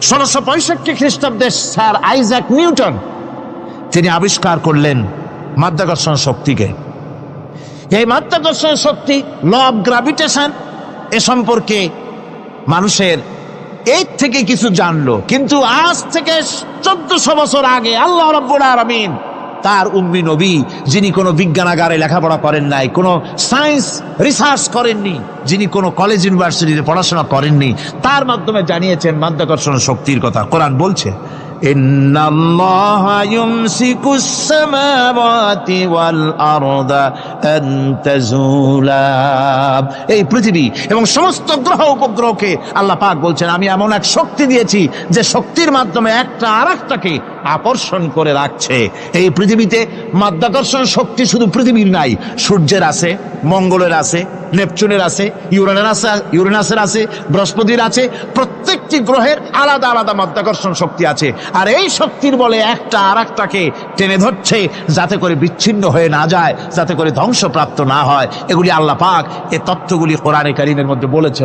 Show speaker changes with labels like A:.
A: 1665 খ্রিস্টাব্দে sir Isaac Newton তিনি আবিষ্কার করলেন মাধ্যাকর্ষণ শক্তিকে। এই মাধ্যাকর্ষণ শক্তি, ল অফ গ্রাভিটেশন, এ সম্পর্কে মানুষের এই থেকে কিছু জানলো, কিন্তু আজ থেকে 1400 বছর আগে আল্লাহ রাব্বুল আলামিন তার উম্মি নবী, যিনি কোনো বিজ্ঞানাগারে লেখাপড়া করেন নাই, কোনো সায়েন্স রিসার্চ করেননি, যিনি কোনো কলেজ ইউনিভার্সিটিতে পড়াশোনা করেননি, তার মাধ্যমে জানিয়েছেন মাধ্যাকর্ষণ শক্তির কথা। কোরআন বলছে, ইন্নাল্লাহা ইউমসিকুস সামাওয়াতি ওয়াল আরদা আন তাজুলা। এই পৃথিবী এবং সমস্ত গ্রহ উপগ্রহকে আল্লাহ পাক বলছেন, আমি এমন এক শক্তি দিয়েছি যে শক্তির মাধ্যমে একটা আরেকটাকে আকর্ষণ করে রাখছে। এই পৃথিবীতে মাধ্যাকর্ষণ শক্তি শুধু পৃথিবীর নাই, সূর্যের আছে, মঙ্গলের আছে, নেপচুনের আছে, ইউরেনাসের আছে, বৃহস্পতির আছে। প্রত্যেকটি গ্রহের আলাদা আলাদা মাধ্যাকর্ষণ শক্তি আছে। আর এই শক্তির বলে একটা আরেকটাকে টেনে ধরছে, যাতে করে বিচ্ছিন্ন হয়ে না যায়, যাতে করে ধ্বংসপ্রাপ্ত না হয়। এগুলি আল্লাহ পাক এই তথ্যগুলি কোরআনে কারীমের মধ্যে বলেছেন।